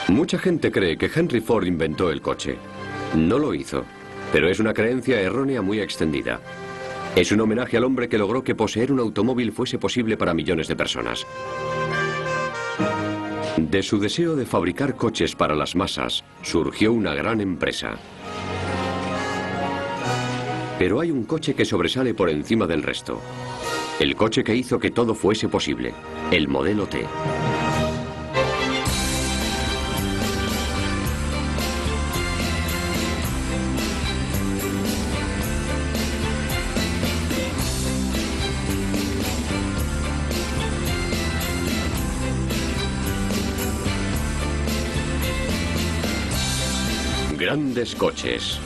Mucha gente cree que Henry Ford inventó el coche. No lo hizo, pero es una creencia errónea muy extendida. Es un homenaje al hombre que logró que poseer un automóvil fuese posible para millones de personas. De su deseo de fabricar coches para las masas, surgió una gran empresa. Pero hay un coche que sobresale por encima del resto. El coche que hizo que todo fuese posible, el Modelo T. Grandes coches.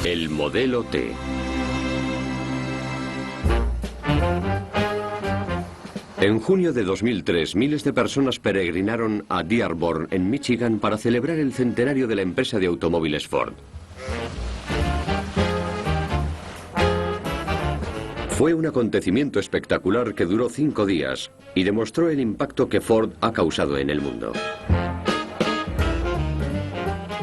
El Modelo T. En junio de 2003, miles de personas peregrinaron a Dearborn, en Michigan, para celebrar el centenario de la empresa de automóviles Ford. Fue un acontecimiento espectacular que duró 5 días y demostró el impacto que Ford ha causado en el mundo.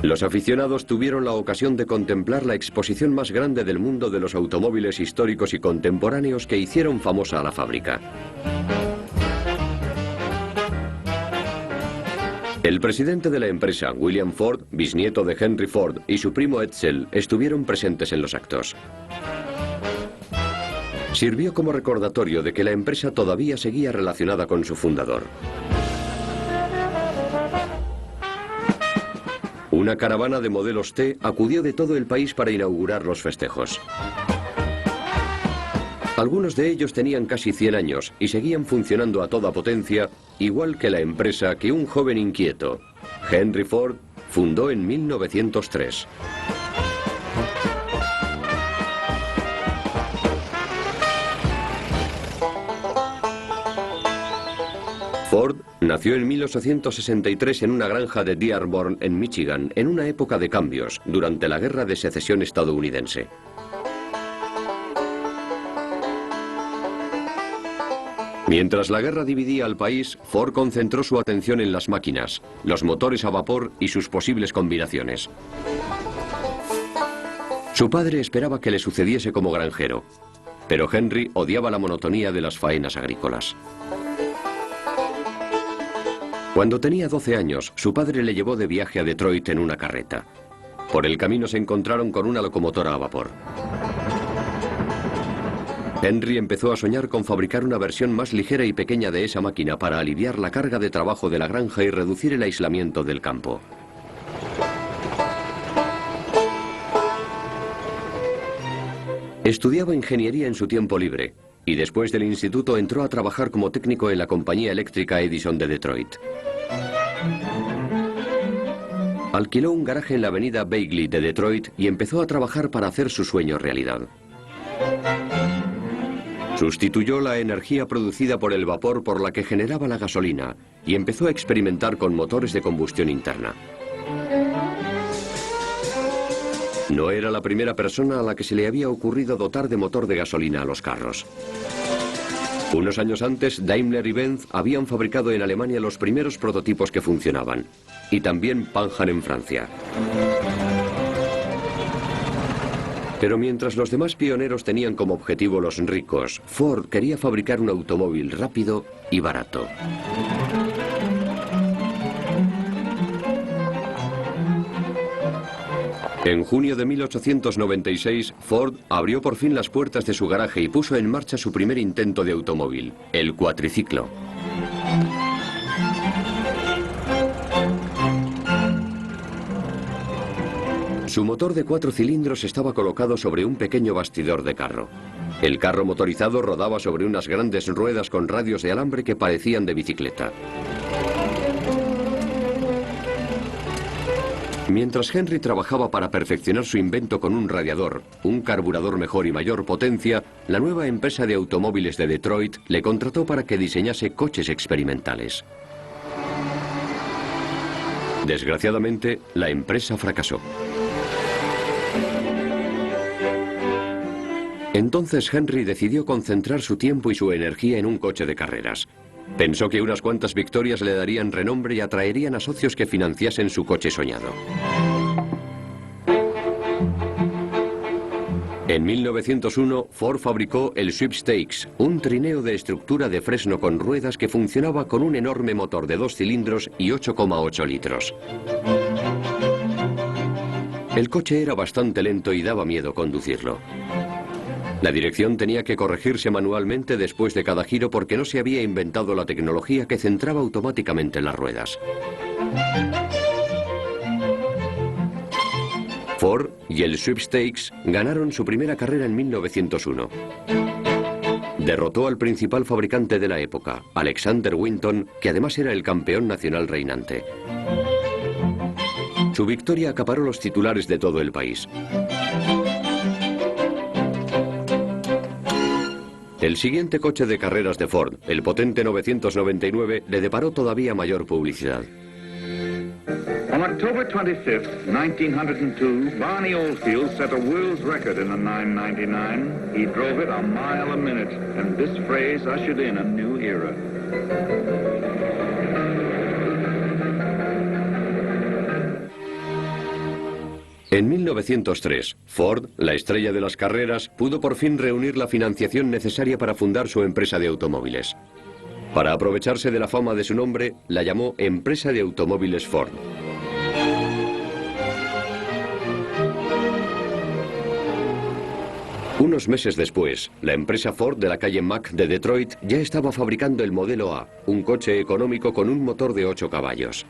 Los aficionados tuvieron la ocasión de contemplar la exposición más grande del mundo de los automóviles históricos y contemporáneos que hicieron famosa a la fábrica. El presidente de la empresa, William Ford, bisnieto de Henry Ford, y su primo Edsel estuvieron presentes en los actos. Sirvió como recordatorio de que la empresa todavía seguía relacionada con su fundador. Una caravana de modelos T acudió de todo el país para inaugurar los festejos. Algunos de ellos tenían casi 100 años y seguían funcionando a toda potencia, igual que la empresa que un joven inquieto, Henry Ford, fundó en 1903. Ford nació en 1863 en una granja de Dearborn, en Michigan, en una época de cambios, durante la Guerra de Secesión estadounidense. Mientras la guerra dividía al país, Ford concentró su atención en las máquinas, los motores a vapor y sus posibles combinaciones. Su padre esperaba que le sucediese como granjero, pero Henry odiaba la monotonía de las faenas agrícolas. Cuando tenía 12 años, su padre le llevó de viaje a Detroit en una carreta. Por el camino se encontraron con una locomotora a vapor. Henry empezó a soñar con fabricar una versión más ligera y pequeña de esa máquina para aliviar la carga de trabajo de la granja y reducir el aislamiento del campo. Estudiaba ingeniería en su tiempo libre y después del instituto entró a trabajar como técnico en la compañía eléctrica Edison de Detroit. Alquiló un garaje en la avenida Bagley de Detroit y empezó a trabajar para hacer su sueño realidad. Sustituyó la energía producida por el vapor por la que generaba la gasolina y empezó a experimentar con motores de combustión interna. No era la primera persona a la que se le había ocurrido dotar de motor de gasolina a los carros. Unos años antes, Daimler y Benz habían fabricado en Alemania los primeros prototipos que funcionaban, y también Panhard en Francia. Pero mientras los demás pioneros tenían como objetivo los ricos, Ford quería fabricar un automóvil rápido y barato. En junio de 1896, Ford abrió por fin las puertas de su garaje y puso en marcha su primer intento de automóvil, el cuatriciclo. Su motor de 4 cilindros estaba colocado sobre un pequeño bastidor de carro. El carro motorizado rodaba sobre unas grandes ruedas con radios de alambre que parecían de bicicleta. Mientras Henry trabajaba para perfeccionar su invento con un radiador, un carburador mejor y mayor potencia, la nueva empresa de automóviles de Detroit le contrató para que diseñase coches experimentales. Desgraciadamente, la empresa fracasó. Entonces Henry decidió concentrar su tiempo y su energía en un coche de carreras. Pensó que unas cuantas victorias le darían renombre y atraerían a socios que financiasen su coche soñado. En 1901, Ford fabricó el Sweepstakes, un trineo de estructura de fresno con ruedas que funcionaba con un enorme motor de 2 cilindros y 8,8 litros. El coche era bastante lento y daba miedo conducirlo. La dirección tenía que corregirse manualmente después de cada giro porque no se había inventado la tecnología que centraba automáticamente las ruedas. Ford y el Sweepstakes ganaron su primera carrera en 1901. Derrotó al principal fabricante de la época, Alexander Winton, que además era el campeón nacional reinante. Su victoria acaparó los titulares de todo el país. El siguiente coche de carreras de Ford, el potente 999, le deparó todavía mayor publicidad. On October 25th, 1902, Barney Oldfield set a world's record in the 999. He drove it a mile a minute, and this phrase ushered in a new era. En 1903, Ford, la estrella de las carreras, pudo por fin reunir la financiación necesaria para fundar su empresa de automóviles. Para aprovecharse de la fama de su nombre, la llamó Empresa de Automóviles Ford. Unos meses después, la empresa Ford de la calle Mack de Detroit ya estaba fabricando el modelo A, un coche económico con un motor de 8 caballos.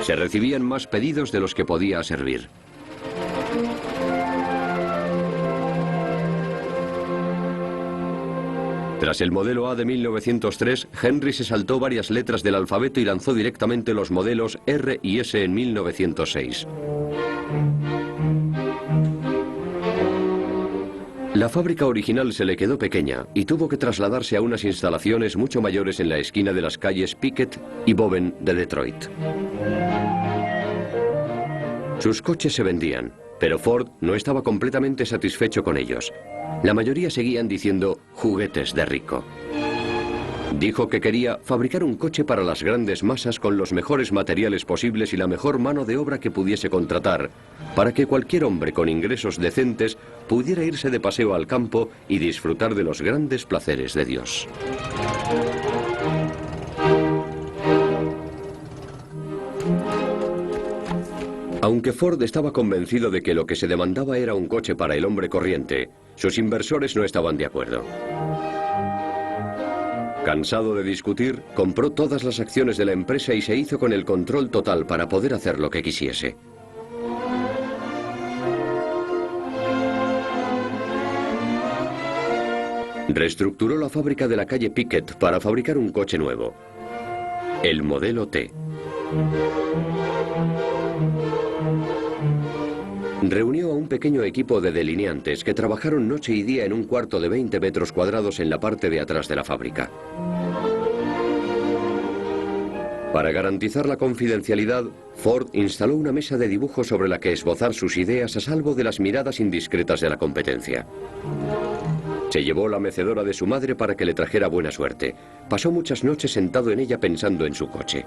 Se recibían más pedidos de los que podía servir. Tras el modelo A de 1903, Henry se saltó varias letras del alfabeto y lanzó directamente los modelos R y S en 1906. La fábrica original se le quedó pequeña y tuvo que trasladarse a unas instalaciones mucho mayores en la esquina de las calles Pickett y Bowen de Detroit. Sus coches se vendían, pero Ford no estaba completamente satisfecho con ellos. La mayoría seguían diciendo juguetes de rico. Dijo que quería fabricar un coche para las grandes masas con los mejores materiales posibles y la mejor mano de obra que pudiese contratar, para que cualquier hombre con ingresos decentes pudiera irse de paseo al campo y disfrutar de los grandes placeres de Dios. Aunque Ford estaba convencido de que lo que se demandaba era un coche para el hombre corriente, sus inversores no estaban de acuerdo. Cansado de discutir, compró todas las acciones de la empresa y se hizo con el control total para poder hacer lo que quisiese. Reestructuró la fábrica de la calle Pickett para fabricar un coche nuevo, el modelo T. Reunió a un pequeño equipo de delineantes que trabajaron noche y día en un cuarto de 20 metros cuadrados en la parte de atrás de la fábrica. Para garantizar la confidencialidad, Ford instaló una mesa de dibujo sobre la que esbozar sus ideas a salvo de las miradas indiscretas de la competencia. Se llevó la mecedora de su madre para que le trajera buena suerte. Pasó muchas noches sentado en ella pensando en su coche.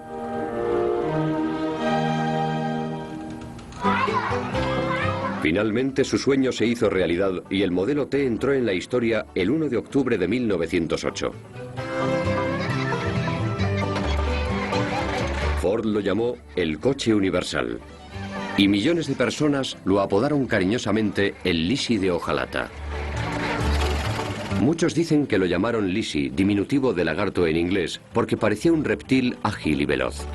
Finalmente su sueño se hizo realidad y el modelo T entró en la historia el 1 de octubre de 1908. Ford lo llamó el coche universal y millones de personas lo apodaron cariñosamente el Lisi de hojalata. Muchos dicen que lo llamaron Lisi, diminutivo de lagarto en inglés, porque parecía un reptil ágil y veloz.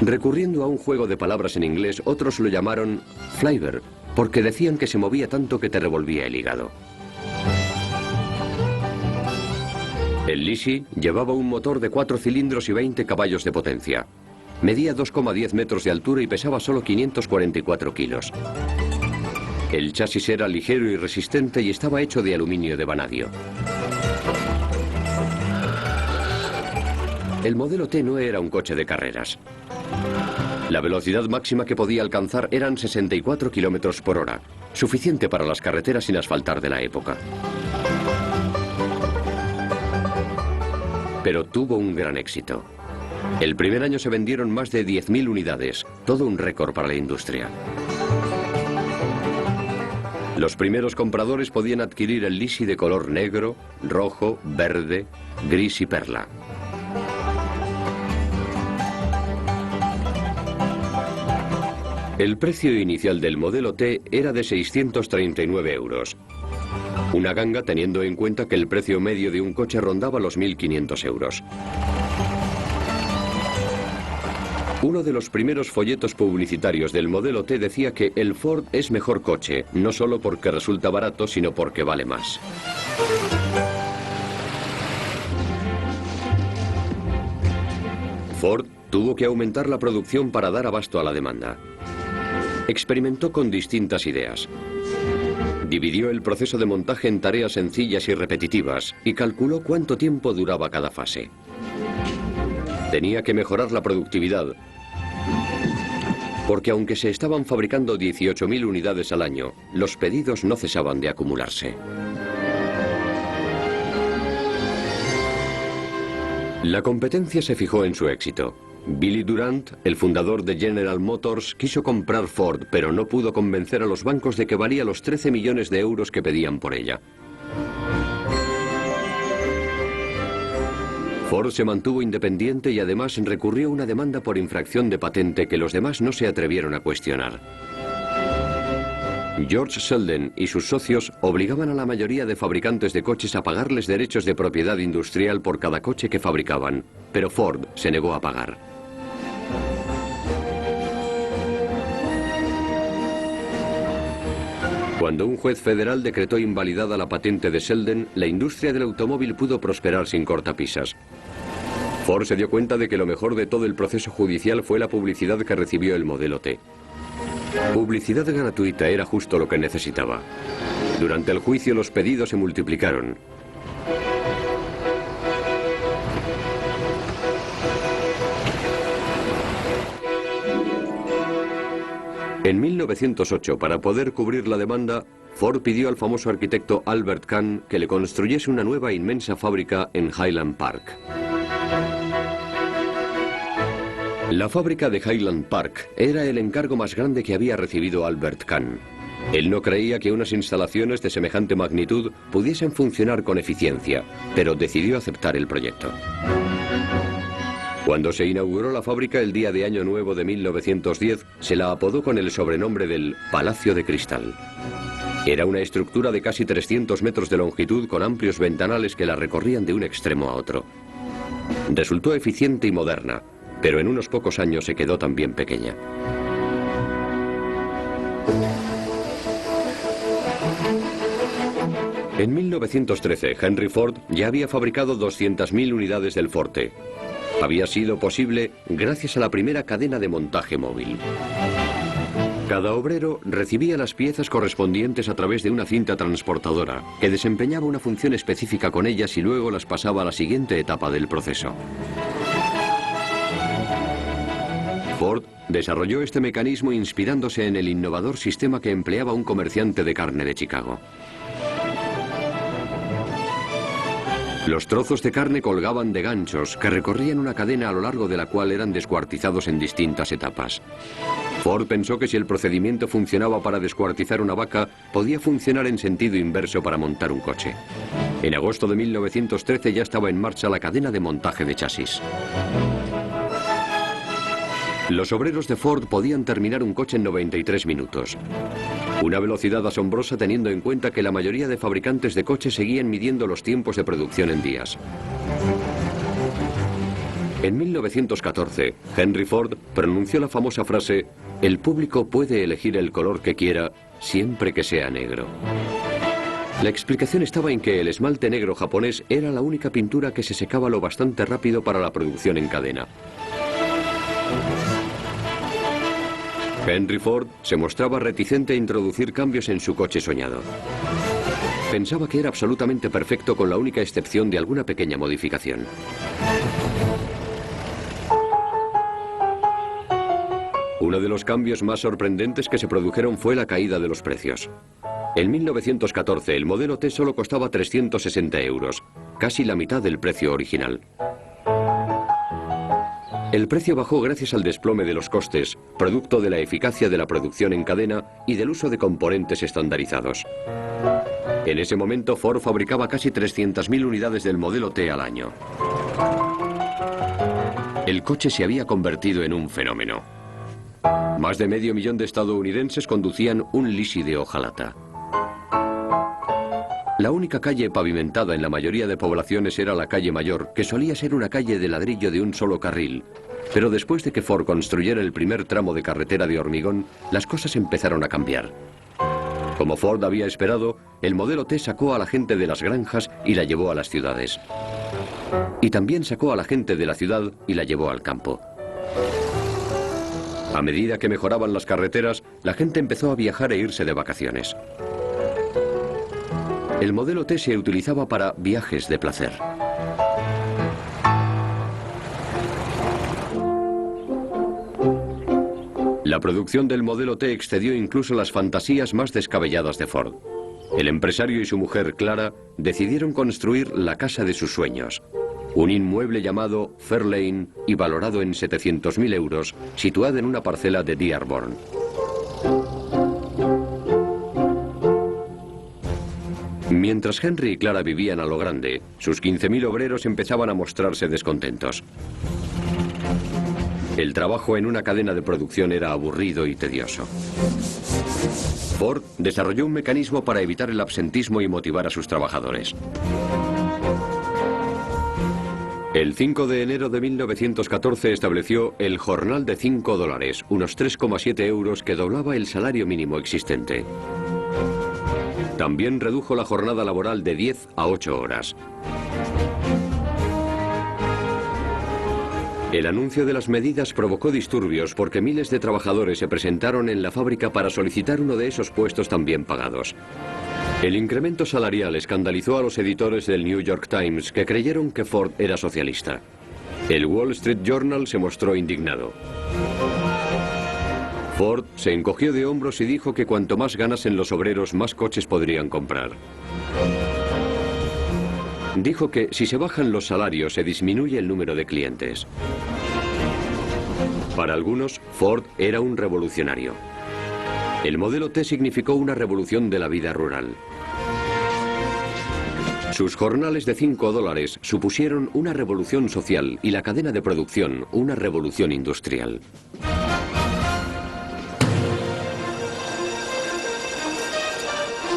Recurriendo a un juego de palabras en inglés, otros lo llamaron Flivver, porque decían que se movía tanto que te revolvía el hígado. El Lisi llevaba un motor de 4 cilindros y 20 caballos de potencia. Medía 2,10 metros de altura y pesaba solo 544 kilos. El chasis era ligero y resistente y estaba hecho de aluminio de vanadio. El modelo T no era un coche de carreras. La velocidad máxima que podía alcanzar eran 64 kilómetros por hora, suficiente para las carreteras sin asfaltar de la época. Pero tuvo un gran éxito. El primer año se vendieron más de 10.000 unidades, todo un récord para la industria. Los primeros compradores podían adquirir el Lisi de color negro, rojo, verde, gris y perla. El precio inicial del modelo T era de 639 euros. Una ganga teniendo en cuenta que el precio medio de un coche rondaba los 1.500 euros. Uno de los primeros folletos publicitarios del modelo T decía que el Ford es mejor coche, no solo porque resulta barato, sino porque vale más. Ford tuvo que aumentar la producción para dar abasto a la demanda. Experimentó con distintas ideas. Dividió el proceso de montaje en tareas sencillas y repetitivas y calculó cuánto tiempo duraba cada fase. Tenía que mejorar la productividad, porque aunque se estaban fabricando 18.000 unidades al año, los pedidos no cesaban de acumularse. La competencia se fijó en su éxito. Billy Durant, el fundador de General Motors, quiso comprar Ford, pero no pudo convencer a los bancos de que valía los 13 millones de euros que pedían por ella. Ford se mantuvo independiente y además recurrió a una demanda por infracción de patente que los demás no se atrevieron a cuestionar. George Selden y sus socios obligaban a la mayoría de fabricantes de coches a pagarles derechos de propiedad industrial por cada coche que fabricaban, pero Ford se negó a pagar. Cuando un juez federal decretó invalidada la patente de Selden, la industria del automóvil pudo prosperar sin cortapisas. Ford se dio cuenta de que lo mejor de todo el proceso judicial fue la publicidad que recibió el modelo T. Publicidad gratuita era justo lo que necesitaba. Durante el juicio los pedidos se multiplicaron. En 1908, para poder cubrir la demanda, Ford pidió al famoso arquitecto Albert Kahn que le construyese una nueva inmensa fábrica en Highland Park. La fábrica de Highland Park era el encargo más grande que había recibido Albert Kahn. Él no creía que unas instalaciones de semejante magnitud pudiesen funcionar con eficiencia, pero decidió aceptar el proyecto. Cuando se inauguró la fábrica el día de Año Nuevo de 1910, se la apodó con el sobrenombre del Palacio de Cristal. Era una estructura de casi 300 metros de longitud con amplios ventanales que la recorrían de un extremo a otro. Resultó eficiente y moderna, pero en unos pocos años se quedó también pequeña. En 1913, Henry Ford ya había fabricado 200.000 unidades del Forte. Había sido posible gracias a la primera cadena de montaje móvil. Cada obrero recibía las piezas correspondientes a través de una cinta transportadora, que desempeñaba una función específica con ellas y luego las pasaba a la siguiente etapa del proceso. Ford desarrolló este mecanismo inspirándose en el innovador sistema que empleaba un comerciante de carne de Chicago. Los trozos de carne colgaban de ganchos que recorrían una cadena a lo largo de la cual eran descuartizados en distintas etapas. Ford pensó que si el procedimiento funcionaba para descuartizar una vaca, podía funcionar en sentido inverso para montar un coche. En agosto de 1913 ya estaba en marcha la cadena de montaje de chasis. Los obreros de Ford podían terminar un coche en 93 minutos. Una velocidad asombrosa teniendo en cuenta que la mayoría de fabricantes de coches seguían midiendo los tiempos de producción en días. En 1914, Henry Ford pronunció la famosa frase: "El público puede elegir el color que quiera, siempre que sea negro". La explicación estaba en que el esmalte negro japonés era la única pintura que se secaba lo bastante rápido para la producción en cadena. Henry Ford se mostraba reticente a introducir cambios en su coche soñado. Pensaba que era absolutamente perfecto con la única excepción de alguna pequeña modificación. Uno de los cambios más sorprendentes que se produjeron fue la caída de los precios. En 1914 el modelo T solo costaba 360 euros, casi la mitad del precio original. El precio bajó gracias al desplome de los costes, producto de la eficacia de la producción en cadena y del uso de componentes estandarizados. En ese momento Ford fabricaba casi 300.000 unidades del modelo T al año. El coche se había convertido en un fenómeno. Más de 500.000 de estadounidenses conducían un Lisi de hojalata. La única calle pavimentada en la mayoría de poblaciones era la calle Mayor, que solía ser una calle de ladrillo de un solo carril. Pero después de que Ford construyera el primer tramo de carretera de hormigón, las cosas empezaron a cambiar. Como Ford había esperado, el modelo T sacó a la gente de las granjas y la llevó a las ciudades. Y también sacó a la gente de la ciudad y la llevó al campo. A medida que mejoraban las carreteras, la gente empezó a viajar e irse de vacaciones. El modelo T se utilizaba para viajes de placer. La producción del modelo T excedió incluso las fantasías más descabelladas de Ford. El empresario y su mujer, Clara, decidieron construir la casa de sus sueños. Un inmueble llamado Fairlane y valorado en 700.000 euros, situado en una parcela de Dearborn. Mientras Henry y Clara vivían a lo grande, sus 15.000 obreros empezaban a mostrarse descontentos. El trabajo en una cadena de producción era aburrido y tedioso. Ford desarrolló un mecanismo para evitar el absentismo y motivar a sus trabajadores. El 5 de enero de 1914 estableció el jornal de $5, unos 3,7 euros, que doblaba el salario mínimo existente. También redujo la jornada laboral de 10 a 8 horas. El anuncio de las medidas provocó disturbios porque miles de trabajadores se presentaron en la fábrica para solicitar uno de esos puestos tan bien pagados. El incremento salarial escandalizó a los editores del New York Times, que creyeron que Ford era socialista. El Wall Street Journal se mostró indignado. Ford se encogió de hombros y dijo que cuanto más ganasen los obreros, más coches podrían comprar. Dijo que si se bajan los salarios se disminuye el número de clientes. Para algunos, Ford era un revolucionario. El modelo T significó una revolución de la vida rural. Sus jornales de $5 supusieron una revolución social y la cadena de producción una revolución industrial.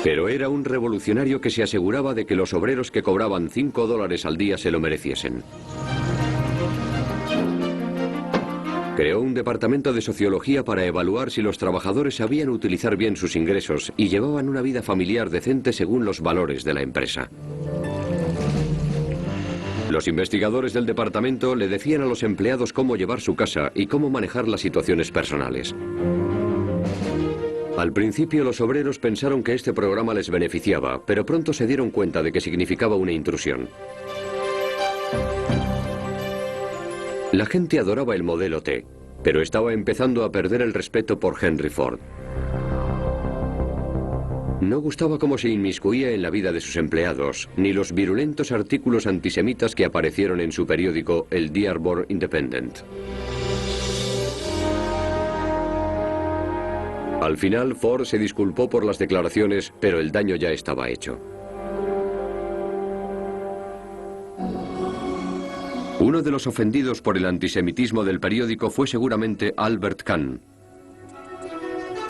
Pero era un revolucionario que se aseguraba de que los obreros que cobraban $5 al día se lo mereciesen. Creó un departamento de sociología para evaluar si los trabajadores sabían utilizar bien sus ingresos y llevaban una vida familiar decente según los valores de la empresa. Los investigadores del departamento le decían a los empleados cómo llevar su casa y cómo manejar las situaciones personales. Al principio los obreros pensaron que este programa les beneficiaba, pero pronto se dieron cuenta de que significaba una intrusión. La gente adoraba el modelo T, pero estaba empezando a perder el respeto por Henry Ford. No gustaba cómo se inmiscuía en la vida de sus empleados, ni los virulentos artículos antisemitas que aparecieron en su periódico, el Dearborn Independent. Al final, Ford se disculpó por las declaraciones, pero el daño ya estaba hecho. Uno de los ofendidos por el antisemitismo del periódico fue seguramente Albert Kahn.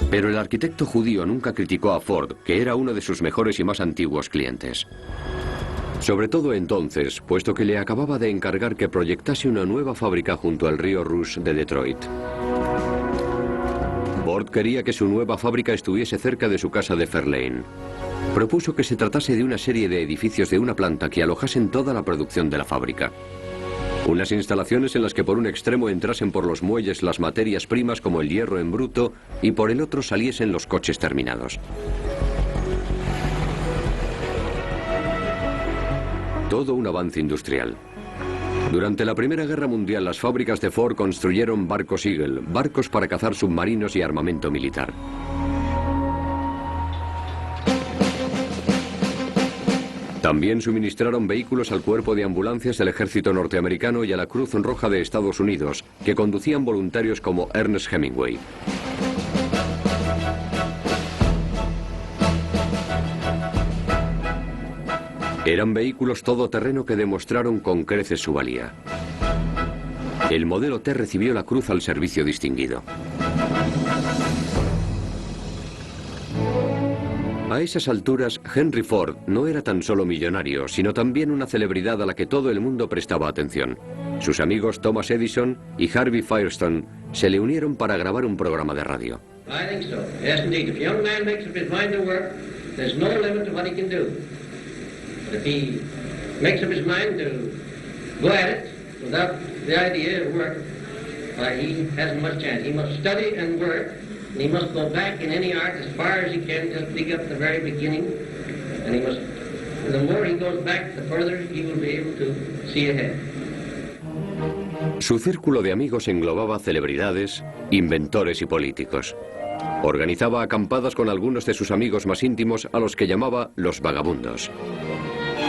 Pero el arquitecto judío nunca criticó a Ford, que era uno de sus mejores y más antiguos clientes. Sobre todo entonces, puesto que le acababa de encargar que proyectase una nueva fábrica junto al río Rush de Detroit. Ford quería que su nueva fábrica estuviese cerca de su casa de Fairlane. Propuso que se tratase de una serie de edificios de una planta que alojasen toda la producción de la fábrica. Unas instalaciones en las que por un extremo entrasen por los muelles las materias primas como el hierro en bruto y por el otro saliesen los coches terminados. Todo un avance industrial. Durante la Primera Guerra Mundial, las fábricas de Ford construyeron barcos Eagle, barcos para cazar submarinos y armamento militar. También suministraron vehículos al cuerpo de ambulancias del ejército norteamericano y a la Cruz Roja de Estados Unidos, que conducían voluntarios como Ernest Hemingway. Eran vehículos todoterreno que demostraron con creces su valía. El modelo T recibió la Cruz al Servicio Distinguido. A esas alturas, Henry Ford no era tan solo millonario, sino también una celebridad a la que todo el mundo prestaba atención. Sus amigos Thomas Edison y Harvey Firestone se le unieron para grabar un programa de radio. I think so. Yes, indeed. If a young man makes up his mind to work, there's no limit to what he can do. But if he makes up his mind to go at it without the idea of work, he hasn't much chance. He must study and work, and he must go back in any art as far as he can, just dig up the very beginning, and he must, the more he goes back, the further he will be able to see ahead. Su círculo de amigos englobaba celebridades, inventores y políticos. Organizaba acampadas con algunos de sus amigos más íntimos, a los que llamaba los vagabundos.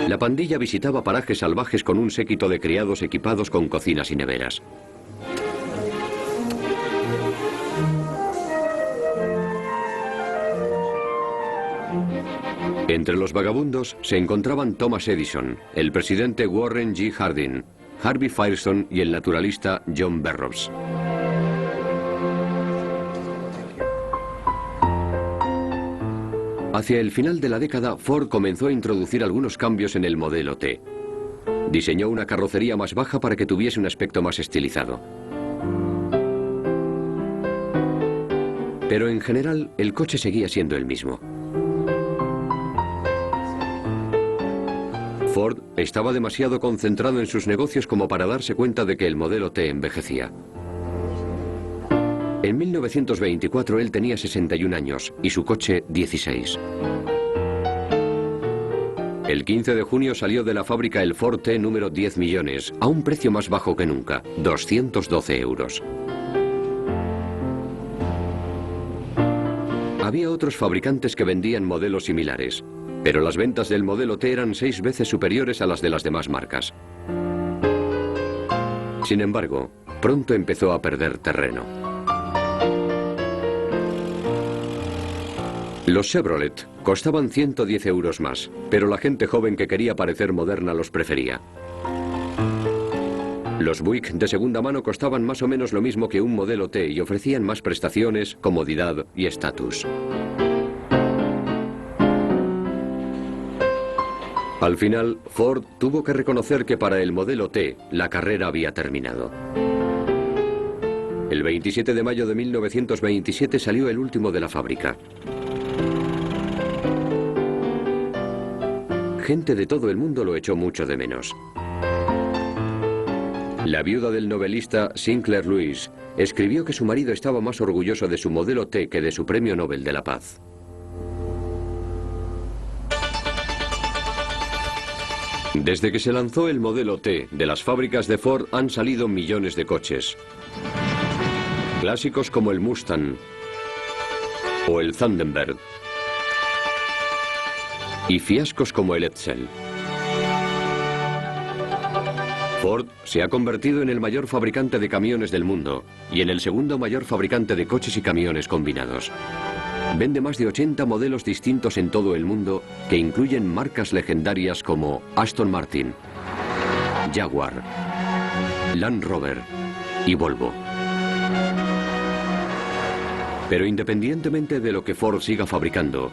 La pandilla visitaba parajes salvajes con un séquito de criados equipados con cocinas y neveras. Entre los vagabundos se encontraban Thomas Edison, el presidente Warren G. Harding, Harvey Firestone y el naturalista John Burroughs. Hacia el final de la década, Ford comenzó a introducir algunos cambios en el modelo T. Diseñó una carrocería más baja para que tuviese un aspecto más estilizado. Pero en general, el coche seguía siendo el mismo. Ford estaba demasiado concentrado en sus negocios como para darse cuenta de que el modelo T envejecía. En 1924 él tenía 61 años y su coche 16. El 15 de junio salió de la fábrica el Ford T número 10 millones, a un precio más bajo que nunca, 212 euros. Había otros fabricantes que vendían modelos similares, pero las ventas del modelo T eran 6 veces superiores a las de las demás marcas. Sin embargo, pronto empezó a perder terreno. Los Chevrolet costaban 110 euros más, pero la gente joven que quería parecer moderna los prefería. Los Buick de segunda mano costaban más o menos lo mismo que un modelo T y ofrecían más prestaciones, comodidad y estatus. Al final, Ford tuvo que reconocer que para el modelo T la carrera había terminado. El 27 de mayo de 1927 salió el último de la fábrica. Gente de todo el mundo lo echó mucho de menos. La viuda del novelista Sinclair Lewis escribió que su marido estaba más orgulloso de su modelo T que de su premio Nobel de la Paz. Desde que se lanzó el modelo T, de las fábricas de Ford han salido millones de coches. Clásicos como el Mustang o el Thunderbird. Y fiascos como el Edsel. Ford se ha convertido en el mayor fabricante de camiones del mundo y en el segundo mayor fabricante de coches y camiones combinados. Vende más de 80 modelos distintos en todo el mundo que incluyen marcas legendarias como Aston Martin, Jaguar, Land Rover y Volvo. Pero independientemente de lo que Ford siga fabricando,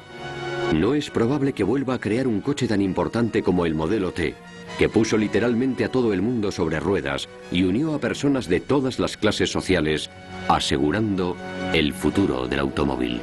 no es probable que vuelva a crear un coche tan importante como el modelo T, que puso literalmente a todo el mundo sobre ruedas y unió a personas de todas las clases sociales, asegurando el futuro del automóvil.